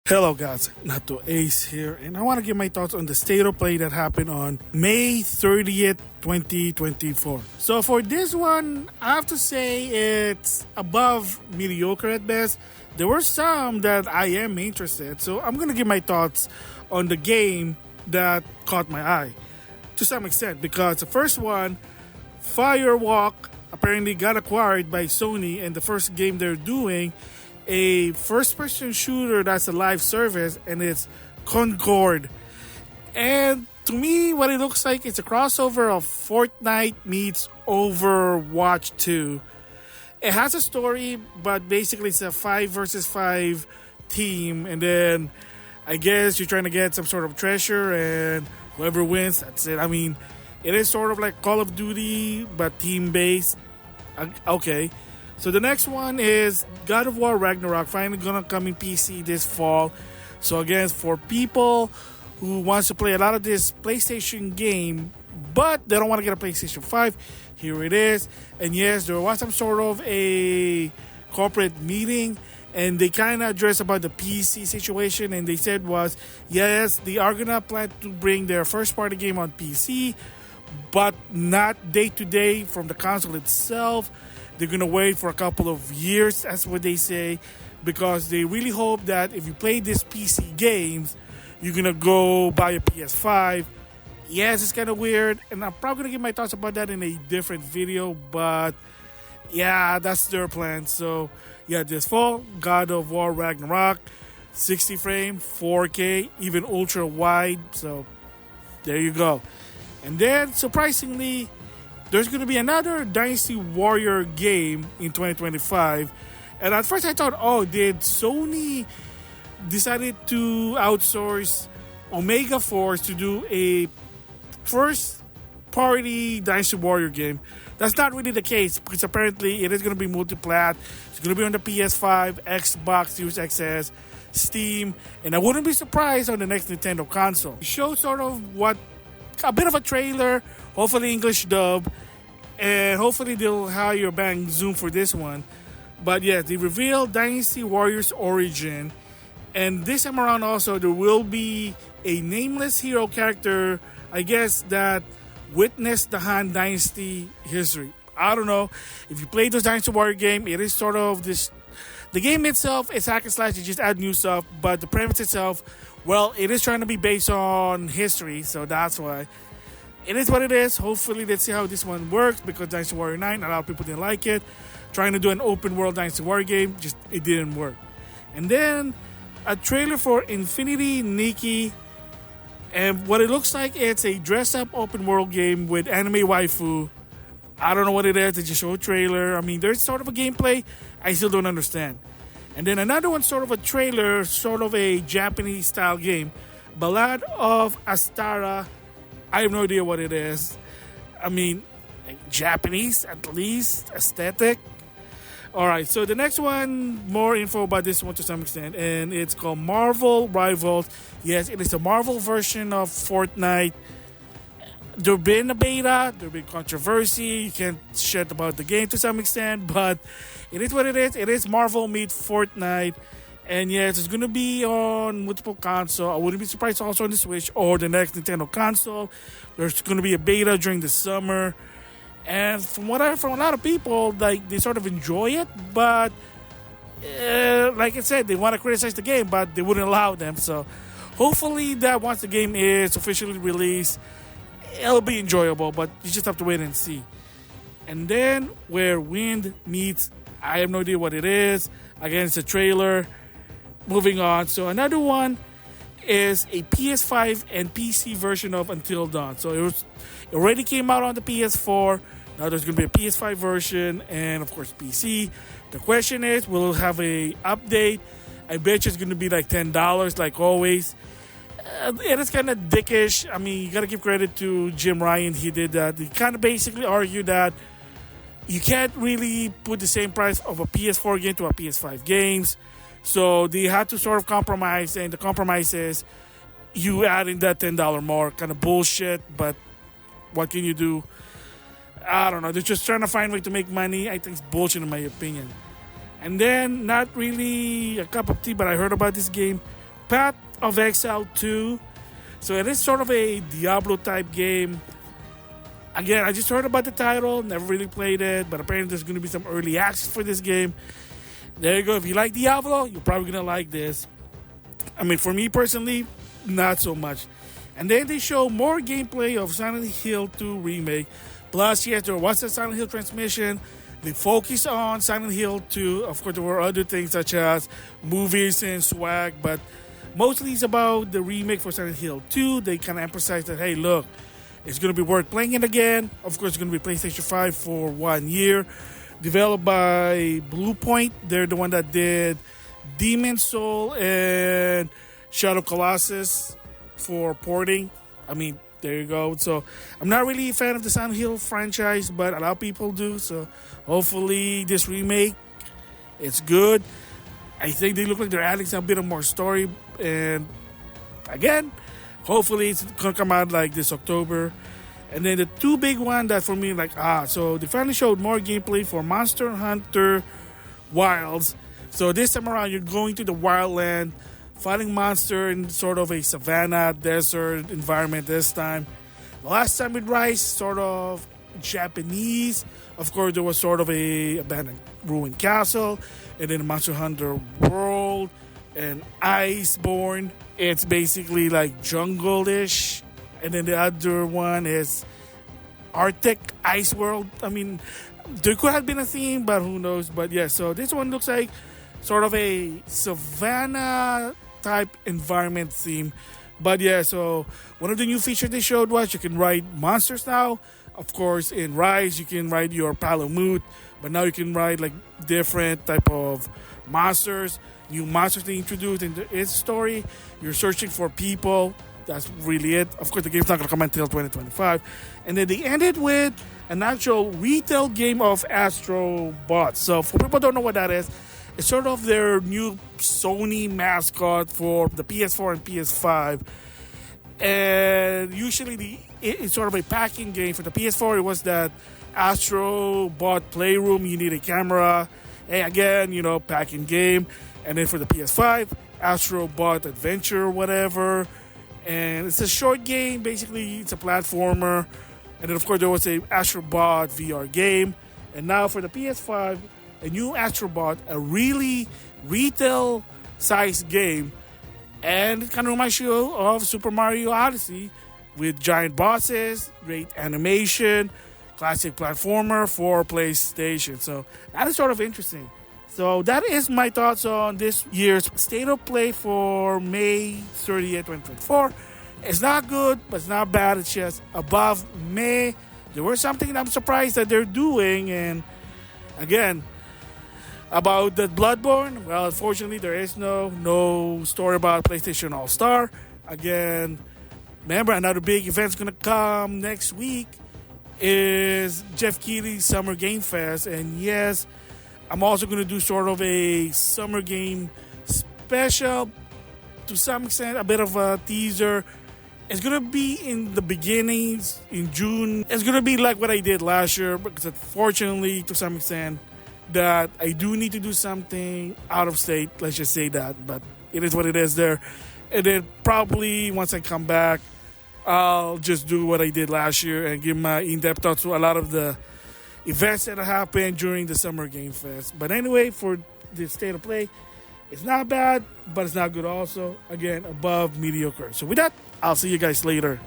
Hello guys, NautoAis here, and I want to give my thoughts on the state of play that happened on May 30th, 2024. So for this one, I have to say it's above mediocre at best. There were some that I am interested, so I'm going to give my thoughts on the game that caught my eye to some extent, because the first one, Firewalk, apparently got acquired by Sony, and the first game they're doing a first-person shooter that's a live service, and it's Concord. And to me, what it looks like, it's a crossover of Fortnite meets Overwatch 2. It has a story, but basically it's a 5 versus 5 team, and then I guess you're trying to get some sort of treasure, and whoever wins, that's it. I mean, it is sort of like Call of Duty, but team-based. Okay. So the next one is God of War Ragnarok, finally gonna come in PC this fall. So again, for people who wants to play a lot of this PlayStation game, but they don't want to get a PlayStation 5, here it is. And yes, there was some sort of a corporate meeting, and they kind of addressed about the PC situation, and they said was, yes, they are gonna plan to bring their first party game on PC, but not day-to-day from the console itself. They're going to wait for a couple of years, that's what they say, because they really hope that if you play these PC games, you're going to go buy a PS5. Yes, it's kind of weird, and I'm probably going to give my thoughts about that in a different video, but yeah, that's their plan. So, yeah, this fall, God of War Ragnarok, 60 frame, 4K, even ultra wide, so there you go. And then, surprisingly, there's going to be another Dynasty Warrior game in 2025. And at first I thought, did Sony decided to outsource Omega Force to do a first party Dynasty Warrior game? That's not really the case, because apparently it is going to be multi-plat. It's going to be on the PS5, Xbox Series XS, Steam, and I wouldn't be surprised on the next Nintendo console. It shows sort of a bit of a trailer, hopefully English dub, and hopefully they'll hire Bang Zoom for this one. But yeah, they revealed Dynasty Warriors Origin, and this time around also there will be a nameless hero character, I guess, that witnessed the Han Dynasty history. I don't know if you played those Dynasty Warrior game, it is sort of this. The game itself is hack and slash, you just add new stuff, but the premise itself, well, it is trying to be based on history, so that's why. It is what it is. Hopefully, let's see how this one works, because Dynasty Warrior 9, a lot of people didn't like it. Trying to do an open world Dynasty Warrior game, it didn't work. And then, a trailer for Infinity Nikki, and what it looks like, it's a dress-up open world game with anime waifu. I don't know what it is, they just show a trailer. I mean, there's sort of a gameplay, I still don't understand. And then another one, sort of a trailer, sort of a Japanese style game, Ballad of Astara. I have no idea what it is. I mean, Japanese at least, aesthetic. Alright, so the next one, more info about this one to some extent, and it's called Marvel Rivals. Yes, it is a Marvel version of Fortnite. There's been a beta, there's been controversy, you can't shit about the game to some extent, but it is what it is. It is Marvel meet Fortnite, and yes, it's going to be on multiple consoles. I wouldn't be surprised also on the Switch or the next Nintendo console. There's going to be a beta during the summer, and from a lot of people, like, they sort of enjoy it, but like I said, they want to criticize the game, but they wouldn't allow them, so hopefully that once the game is officially released, it'll be enjoyable, but you just have to wait and see. And then, where wind meets, I have no idea what it is. Again, it's a trailer. Moving on. So another one is a PS5 and PC version of Until Dawn. So it already came out on the PS4. Now there's going to be a PS5 version and, of course, PC. The question is, will it have a update? I bet you it's going to be like $10, like always. It is kind of dickish. I mean, you got to give credit to Jim Ryan. He did that. He kind of basically argued that you can't really put the same price of a PS4 game to a PS5 games. So they had to sort of compromise, and the compromise is you add in that $10 more. Kind of bullshit, but what can you do? I don't know. They're just trying to find a way to make money. I think it's bullshit in my opinion. And then, not really a cup of tea, but I heard about this game, Path of Exile 2. So it is sort of a Diablo type game. Again, I just heard about the title, never really played it, but apparently there's going to be some early access for this game. There you go. If you like Diablo, you're probably going to like this. I mean, for me personally, not so much. And then they show more gameplay of Silent Hill 2 Remake. Plus, yes, there was a Silent Hill transmission. They focus on Silent Hill 2. Of course, there were other things such as movies and swag, but mostly it's about the remake for Silent Hill 2. They kind of emphasize that, hey, look, it's going to be worth playing it again. Of course, it's going to be PlayStation 5 for 1 year. Developed by Bluepoint. They're the one that did Demon's Soul and Shadow Colossus for porting. I mean, there you go. So, I'm not really a fan of the Silent Hill franchise, but a lot of people do. So, hopefully, this remake, it's good. I think they look like they're adding some bit of more story. And, again, hopefully it's going to come out like this October. And then the two big ones that for me, so they finally showed more gameplay for Monster Hunter Wilds. So this time around, you're going to the wildland, fighting monster in sort of a savanna, desert environment this time. The last time with Rise, sort of Japanese. Of course, there was sort of a abandoned ruined castle. And then Monster Hunter World and Iceborne. It's basically like jungle-ish. And then the other one is Arctic Ice World. I mean, there could have been a theme, but who knows. But yeah, so this one looks like sort of a savanna type environment theme. But yeah, so one of the new features they showed was you can ride monsters now. Of course, in Rise, you can ride your Palamute. But now you can ride like different type of monsters. New monsters they introduced in its story. You're searching for people. That's really it. Of course, the game's not going to come until 2025. And then they ended with an actual retail game of Astro Bots. So for people who don't know what that is, it's sort of their new Sony mascot for the PS4 and PS5. And usually it's sort of a packing game. For the PS4, it was that Astro Bot Playroom. You need a camera. Hey, again, packing game. And then for the PS5, Astro Bot Adventure, whatever. And it's a short game. Basically, it's a platformer. And then, of course, there was a Astro Bot VR game. And now for the PS5, a new Astro Bot, a really retail-sized game. And it kind of reminds you of Super Mario Odyssey with giant bosses, great animation, classic platformer for PlayStation. So that is sort of interesting. So that is my thoughts on this year's State of Play for May 30th, 2024. It's not good, but it's not bad. It's just above May. There was something I'm surprised that they're doing. And again, about the Bloodborne, well, unfortunately, there is no story about PlayStation All-Star. Again, remember, another big event's going to come next week is Jeff Keighley's Summer Game Fest. And yes, I'm also going to do sort of a summer game special, to some extent, a bit of a teaser. It's going to be in the beginnings, in June. It's going to be like what I did last year, because unfortunately, to some extent, that I do need to do something out of state, let's just say that, but it is what it is there. And then probably once I come back, I'll just do what I did last year and give my in-depth thoughts to a lot of the events that happened during the Summer Game Fest. But anyway, for the State of Play, it's not bad, but it's not good also. Again, above mediocre. So with that, I'll see you guys later.